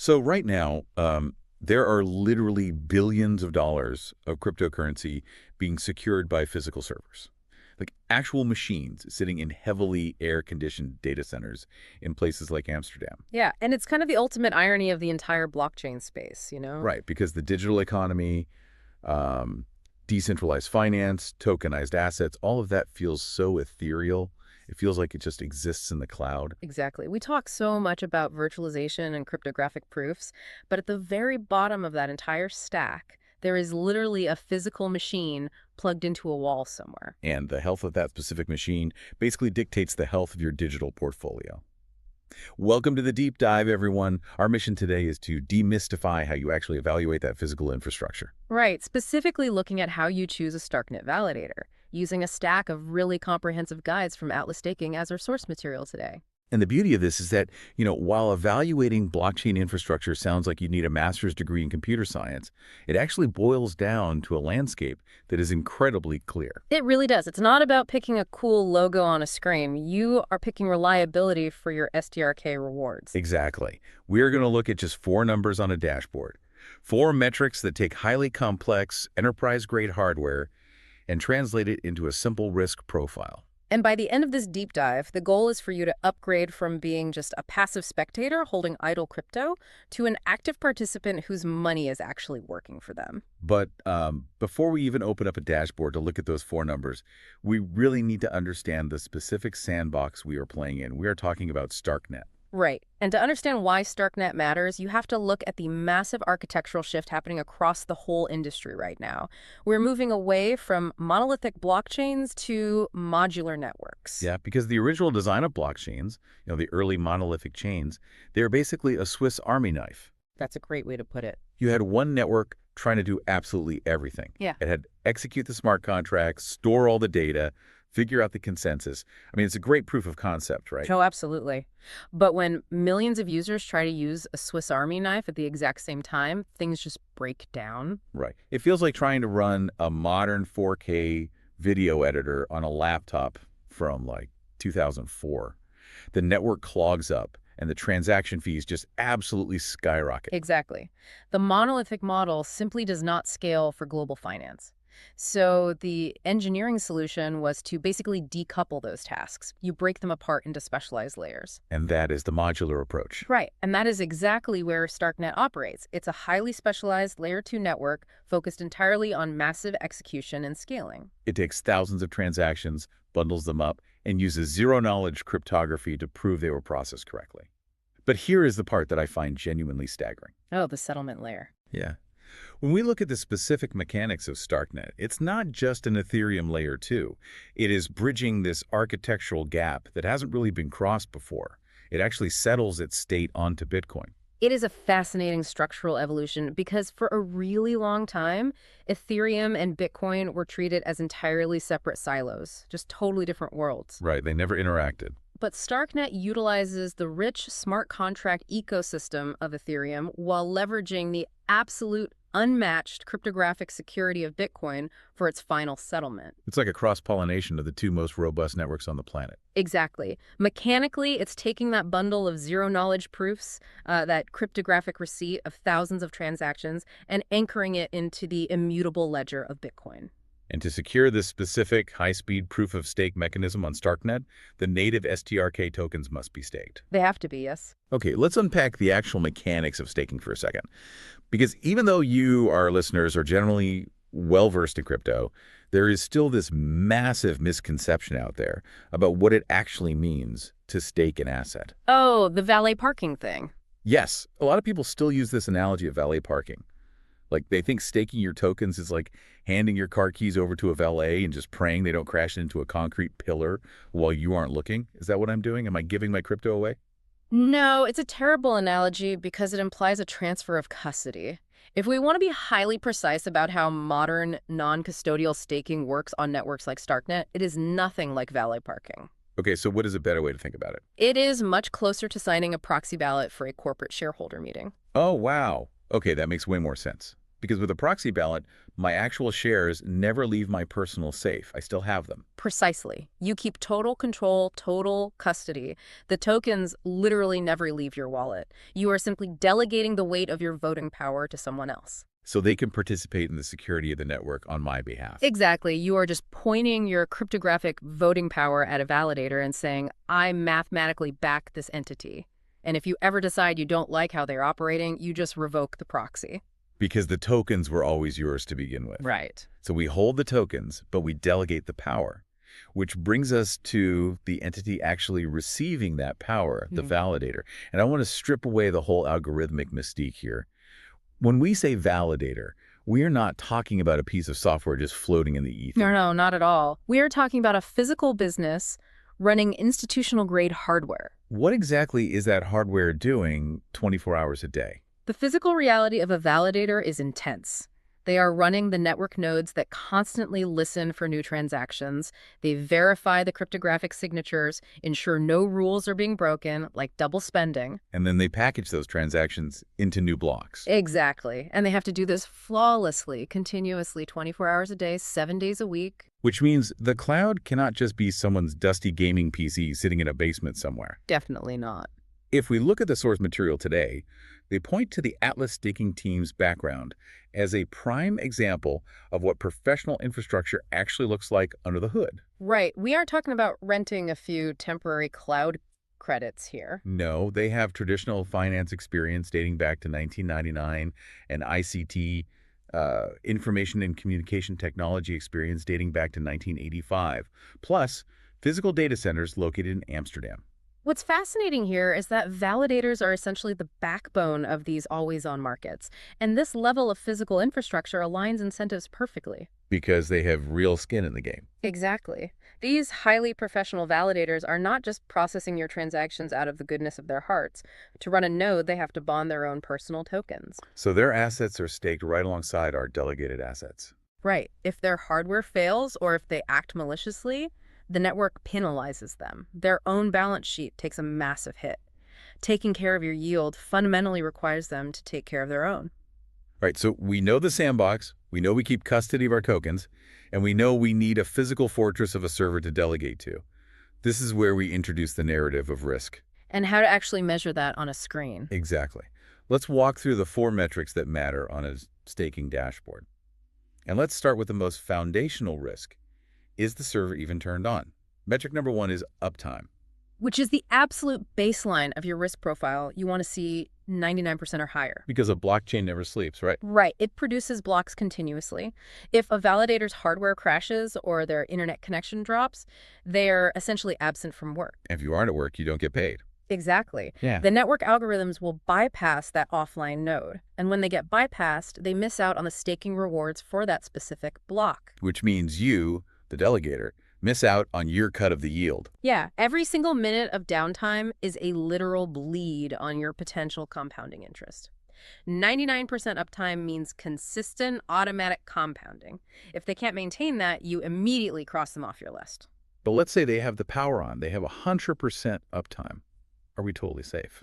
So right now, there are literally billions of dollars of cryptocurrency being secured by physical servers. Like actual machines sitting in heavily air-conditioned data centers in places like Amsterdam. Yeah, and it's kind of the ultimate irony of the entire blockchain space, you know? Right, because the digital economy, um, decentralized finance, tokenized assets, all of that feels so ethereal. It feels like it just exists in the cloud. Exactly. We talk so much about virtualization and cryptographic proofs, but at the very bottom of that entire stack, there is literally a physical machine plugged into a wall somewhere. And the health of that specific machine basically dictates the health of your digital portfolio. Welcome to the deep dive, everyone. Our mission today is to demystify how you actually evaluate that physical infrastructure. Right, specifically looking at how you choose a Starknet validator, using a stack of really comprehensive guides from Atlas Staking as our source material today. And the beauty of this is that, while evaluating blockchain infrastructure sounds like you need a master's degree in computer science, it actually boils down to a landscape that is incredibly clear. It really does. It's not about picking a cool logo on a screen. You are picking reliability for your STRK rewards. Exactly. We're going to look at just four numbers on a dashboard, four metrics that take highly complex, enterprise-grade hardware and translate it into a simple risk profile. And by the end of this deep dive, the goal is for you to upgrade from being just a passive spectator holding idle crypto to an active participant whose money is actually working for them. But before we even open up a dashboard to look at those four numbers, we really need to understand the specific sandbox we are playing in. We are talking about Starknet. Right. And to understand why Starknet matters, you have to look at the massive architectural shift happening across the whole industry right now. We're moving away from monolithic blockchains to modular networks. Yeah, because the original design of blockchains, the early monolithic chains, they're basically a Swiss Army knife. That's a great way to put it. You had one network trying to do absolutely everything. Yeah. It had execute the smart contracts, store all the data, figure out the consensus. I mean, it's a great proof of concept, right? Oh, absolutely. But when millions of users try to use a Swiss Army knife at the exact same time, things just break down. Right. It feels like trying to run a modern 4K video editor on a laptop from like 2004. The network clogs up and the transaction fees just absolutely skyrocket. Exactly. The monolithic model simply does not scale for global finance. So the engineering solution was to basically decouple those tasks. You break them apart into specialized layers. And that is the modular approach. Right, and that is exactly where Starknet operates. It's a highly specialized Layer 2 network focused entirely on massive execution and scaling. It takes thousands of transactions, bundles them up, and uses zero-knowledge cryptography to prove they were processed correctly. But here is the part that I find genuinely staggering. Oh, the settlement layer. Yeah. When we look at the specific mechanics of Starknet, it's not just an Ethereum layer 2. It is bridging this architectural gap that hasn't really been crossed before. It actually settles its state onto Bitcoin. It is a fascinating structural evolution because for a really long time, Ethereum and Bitcoin were treated as entirely separate silos, just totally different worlds. Right, they never interacted. But Starknet utilizes the rich smart contract ecosystem of Ethereum while leveraging the absolute unmatched cryptographic security of Bitcoin for its final settlement. It's like a cross-pollination of the two most robust networks on the planet. Exactly. Mechanically, it's taking that bundle of zero-knowledge proofs, that cryptographic receipt of thousands of transactions, and anchoring it into the immutable ledger of Bitcoin. And to secure this specific high-speed proof-of-stake mechanism on Starknet, the native STRK tokens must be staked. They have to be, yes. Okay, let's unpack the actual mechanics of staking for a second. Because even though you, our listeners, are generally well-versed in crypto, there is still this massive misconception out there about what it actually means to stake an asset. Oh, the valet parking thing. Yes, a lot of people still use this analogy of valet parking. Like, they think staking your tokens is like handing your car keys over to a valet and just praying they don't crash into a concrete pillar while you aren't looking. Is that what I'm doing? Am I giving my crypto away? No, it's a terrible analogy because it implies a transfer of custody. If we want to be highly precise about how modern non-custodial staking works on networks like Starknet, it is nothing like valet parking. Okay, so what is a better way to think about it? It is much closer to signing a proxy ballot for a corporate shareholder meeting. Oh, wow. Okay, that makes way more sense. Because with a proxy ballot, my actual shares never leave my personal safe. I still have them. Precisely. You keep total control, total custody. The tokens literally never leave your wallet. You are simply delegating the weight of your voting power to someone else. So they can participate in the security of the network on my behalf. Exactly. You are just pointing your cryptographic voting power at a validator and saying, I mathematically back this entity. And if you ever decide you don't like how they're operating, you just revoke the proxy. Because the tokens were always yours to begin with. Right. So we hold the tokens, but we delegate the power, which brings us to the entity actually receiving that power, the validator. And I want to strip away the whole algorithmic mystique here. When we say validator, we are not talking about a piece of software just floating in the ether. No, not at all. We are talking about a physical business running institutional-grade hardware. What exactly is that hardware doing 24 hours a day? The physical reality of a validator is intense. They are running the network nodes that constantly listen for new transactions. They verify the cryptographic signatures, ensure no rules are being broken, like double spending. And then they package those transactions into new blocks. Exactly. And they have to do this flawlessly, continuously, 24 hours a day, 7 days a week. Which means the cloud cannot just be someone's dusty gaming PC sitting in a basement somewhere. Definitely not. If we look at the source material today, they point to the Atlas staking team's background as a prime example of what professional infrastructure actually looks like under the hood. Right. We aren't talking about renting a few temporary cloud credits here. No, they have traditional finance experience dating back to 1999 and ICT, information and communication technology experience dating back to 1985, plus physical data centers located in Amsterdam. What's fascinating here is that validators are essentially the backbone of these always-on markets, and this level of physical infrastructure aligns incentives perfectly. Because they have real skin in the game. Exactly. These highly professional validators are not just processing your transactions out of the goodness of their hearts. To run a node, they have to bond their own personal tokens. So their assets are staked right alongside our delegated assets. Right. If their hardware fails or if they act maliciously, the network penalizes them. Their own balance sheet takes a massive hit. Taking care of your yield fundamentally requires them to take care of their own. Right, so we know the sandbox, we know we keep custody of our tokens, and we know we need a physical fortress of a server to delegate to. This is where we introduce the narrative of risk. And how to actually measure that on a screen. Exactly. Let's walk through the 4 metrics that matter on a staking dashboard. And let's start with the most foundational risk. Is the server even turned on? Metric number 1 is uptime. Which is the absolute baseline of your risk profile. You want to see 99% or higher. Because a blockchain never sleeps, right? Right. It produces blocks continuously. If a validator's hardware crashes or their internet connection drops, they're essentially absent from work. If you aren't at work, you don't get paid. Exactly. Yeah. The network algorithms will bypass that offline node. And when they get bypassed, they miss out on the staking rewards for that specific block. Which means you, the delegator, miss out on your cut of the yield. Yeah, every single minute of downtime is a literal bleed on your potential compounding interest. 99% uptime means consistent automatic compounding. If they can't maintain that, you immediately cross them off your list. But let's say they have the power on. They have 100% uptime. Are we totally safe?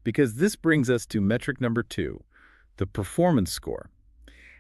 Because this brings us to metric number 2, the performance score.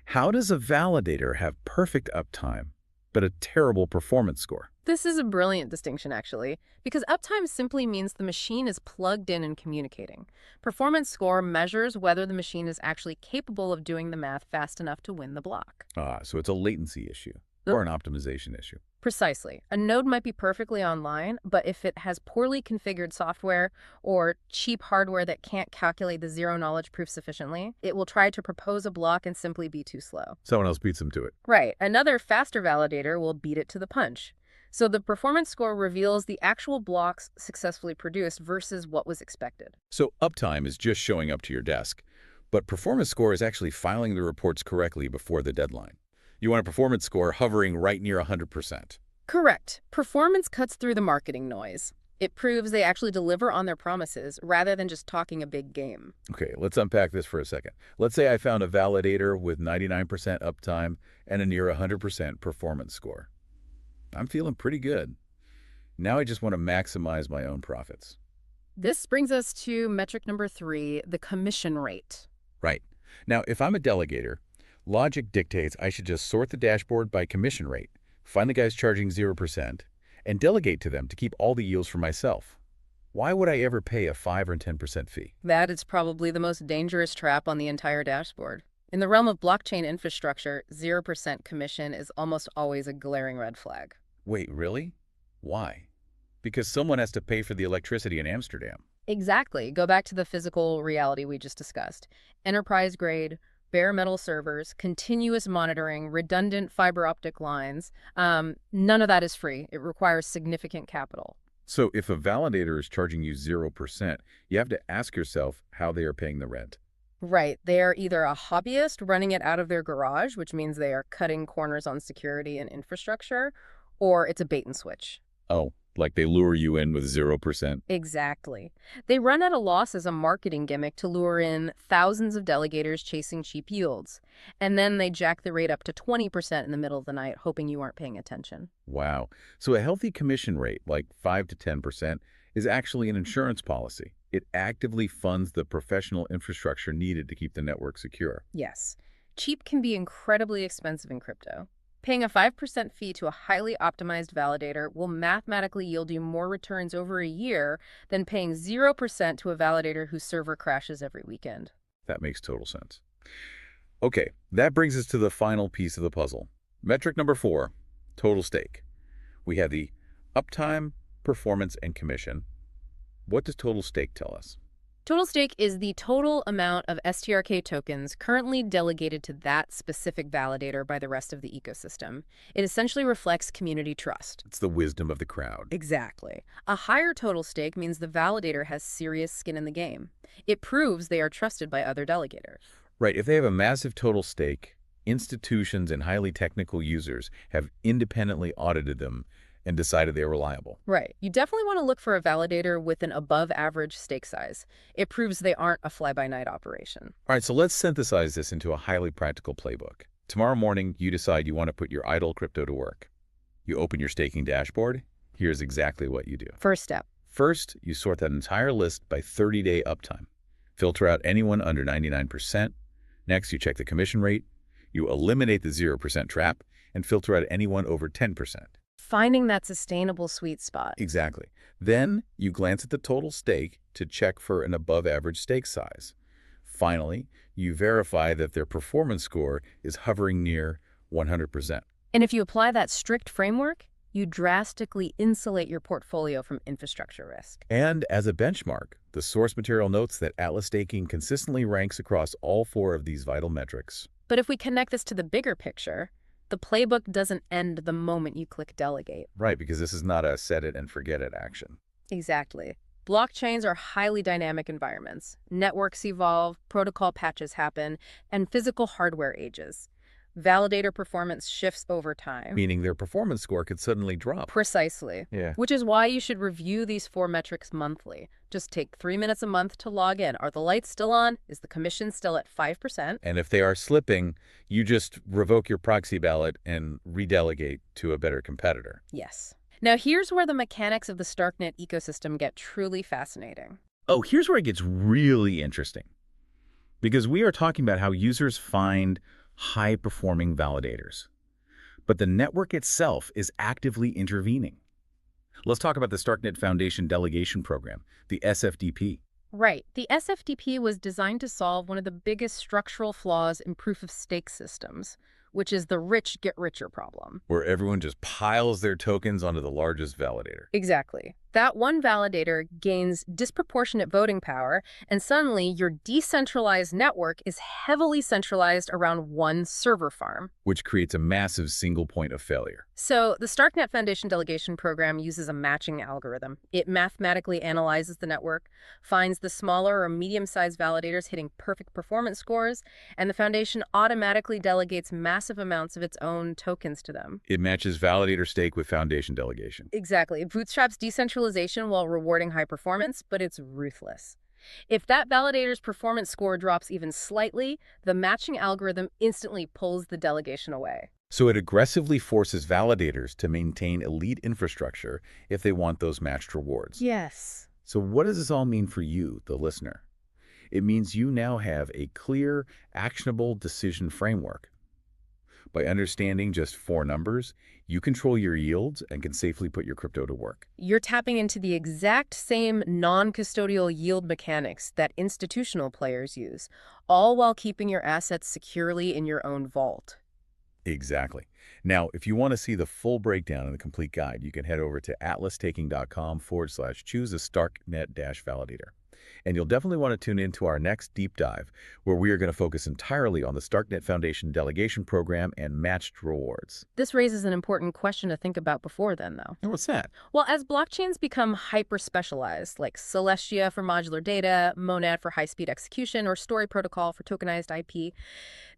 How does a validator have perfect uptime, but a terrible performance score? This is a brilliant distinction, actually, because uptime simply means the machine is plugged in and communicating. Performance score measures whether the machine is actually capable of doing the math fast enough to win the block. So it's a latency issue or an optimization issue. Precisely. A node might be perfectly online, but if it has poorly configured software or cheap hardware that can't calculate the zero-knowledge proof sufficiently, it will try to propose a block and simply be too slow. Someone else beats them to it. Right. Another faster validator will beat it to the punch. So the performance score reveals the actual blocks successfully produced versus what was expected. So uptime is just showing up to your desk, but performance score is actually filing the reports correctly before the deadline. You want a performance score hovering right near 100%. Correct. Performance cuts through the marketing noise. It proves they actually deliver on their promises rather than just talking a big game. Okay, let's unpack this for a second. Let's say I found a validator with 99% uptime and a near 100% performance score. I'm feeling pretty good. Now I just want to maximize my own profits. This brings us to metric number 3, the commission rate. Right. Now, if I'm a delegator, logic dictates I should just sort the dashboard by commission rate, find the guys charging 0%, and delegate to them to keep all the yields for myself. Why would I ever pay a 5 or 10% fee? That is probably the most dangerous trap on the entire dashboard. In the realm of blockchain infrastructure, 0% commission is almost always a glaring red flag. Wait, really? Why? Because someone has to pay for the electricity in Amsterdam. Exactly. Go back to the physical reality we just discussed. Enterprise grade, bare metal servers, continuous monitoring, redundant fiber optic lines. None of that is free. It requires significant capital. So if a validator is charging you 0%, you have to ask yourself how they are paying the rent. Right. They are either a hobbyist running it out of their garage, which means they are cutting corners on security and infrastructure, or it's a bait and switch. Oh, like they lure you in with 0%? Exactly. They run at a loss as a marketing gimmick to lure in thousands of delegators chasing cheap yields. And then they jack the rate up to 20% in the middle of the night, hoping you aren't paying attention. Wow. So a healthy commission rate, like 5 to 10%, is actually an insurance policy. It actively funds the professional infrastructure needed to keep the network secure. Yes. Cheap can be incredibly expensive in crypto. Paying a 5% fee to a highly optimized validator will mathematically yield you more returns over a year than paying 0% to a validator whose server crashes every weekend. That makes total sense. Okay, that brings us to the final piece of the puzzle. Metric number 4, total stake. We have the uptime, performance, and commission. What does total stake tell us? Total stake is the total amount of STRK tokens currently delegated to that specific validator by the rest of the ecosystem. It essentially reflects community trust. It's the wisdom of the crowd. Exactly. A higher total stake means the validator has serious skin in the game. It proves they are trusted by other delegators. Right, if they have a massive total stake, institutions and highly technical users have independently audited them and decided they're reliable. Right. You definitely want to look for a validator with an above-average stake size. It proves they aren't a fly-by-night operation. All right, so let's synthesize this into a highly practical playbook. Tomorrow morning, you decide you want to put your idle crypto to work. You open your staking dashboard. Here's exactly what you do. First step. First, you sort that entire list by 30-day uptime. Filter out anyone under 99%. Next, you check the commission rate. You eliminate the 0% trap and filter out anyone over 10%. Finding that sustainable sweet spot. Exactly. Then you glance at the total stake to check for an above-average stake size. Finally, you verify that their performance score is hovering near 100%. And if you apply that strict framework, you drastically insulate your portfolio from infrastructure risk. And as a benchmark, the source material notes that Atlas Staking consistently ranks across all 4 of these vital metrics. But if we connect this to the bigger picture, the playbook doesn't end the moment you click delegate. Right, because this is not a set it and forget it action. Exactly. Blockchains are highly dynamic environments. Networks evolve, protocol patches happen, and physical hardware ages. Validator performance shifts over time. Meaning their performance score could suddenly drop. Precisely. Yeah. Which is why you should review these 4 metrics monthly. Just take 3 minutes a month to log in. Are the lights still on? Is the commission still at 5%? And if they are slipping, you just revoke your proxy ballot and redelegate to a better competitor. Yes. Now here's where the mechanics of the Starknet ecosystem get truly fascinating. Oh, here's where it gets really interesting. Because we are talking about how users find high-performing validators. But the network itself is actively intervening. Let's talk about the Starknet Foundation Delegation Program, the SFDP. Right. The SFDP was designed to solve one of the biggest structural flaws in proof-of-stake systems, which is the rich get richer problem. Where everyone just piles their tokens onto the largest validator. Exactly. That one validator gains disproportionate voting power, and suddenly your decentralized network is heavily centralized around one server farm. Which creates a massive single point of failure. So the Starknet Foundation Delegation Program uses a matching algorithm. It mathematically analyzes the network, finds the smaller or medium-sized validators hitting perfect performance scores, and the Foundation automatically delegates massive amounts of its own tokens to them. It matches validator stake with foundation delegation. Exactly. It bootstraps decentralization while rewarding high performance, but it's ruthless. If that validator's performance score drops even slightly, the matching algorithm instantly pulls the delegation away. So it aggressively forces validators to maintain elite infrastructure if they want those matched rewards. Yes. So what does this all mean for you, the listener? It means you now have a clear, actionable decision framework. By understanding just 4 numbers, you control your yields and can safely put your crypto to work. You're tapping into the exact same non-custodial yield mechanics that institutional players use, all while keeping your assets securely in your own vault. Exactly. Now, if you want to see the full breakdown and the complete guide, you can head over to atlastaking.com/choose a Starknet-validator. And you'll definitely want to tune in to our next deep dive, where we are going to focus entirely on the Starknet Foundation delegation program and matched rewards. This raises an important question to think about before then, though. And what's that? Well, as blockchains become hyper-specialized, like Celestia for modular data, Monad for high-speed execution, or Story Protocol for tokenized IP,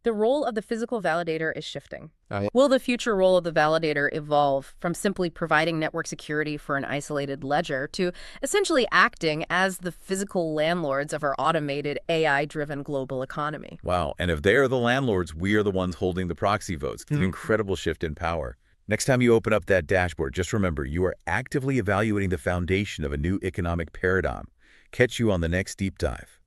the role of the physical validator is shifting. Will the future role of the validator evolve from simply providing network security for an isolated ledger to essentially acting as the physical landlords of our automated, AI-driven global economy? Wow. And if they are the landlords, we are the ones holding the proxy votes. It's an incredible shift in power. Next time you open up that dashboard, just remember you are actively evaluating the foundation of a new economic paradigm. Catch you on the next deep dive.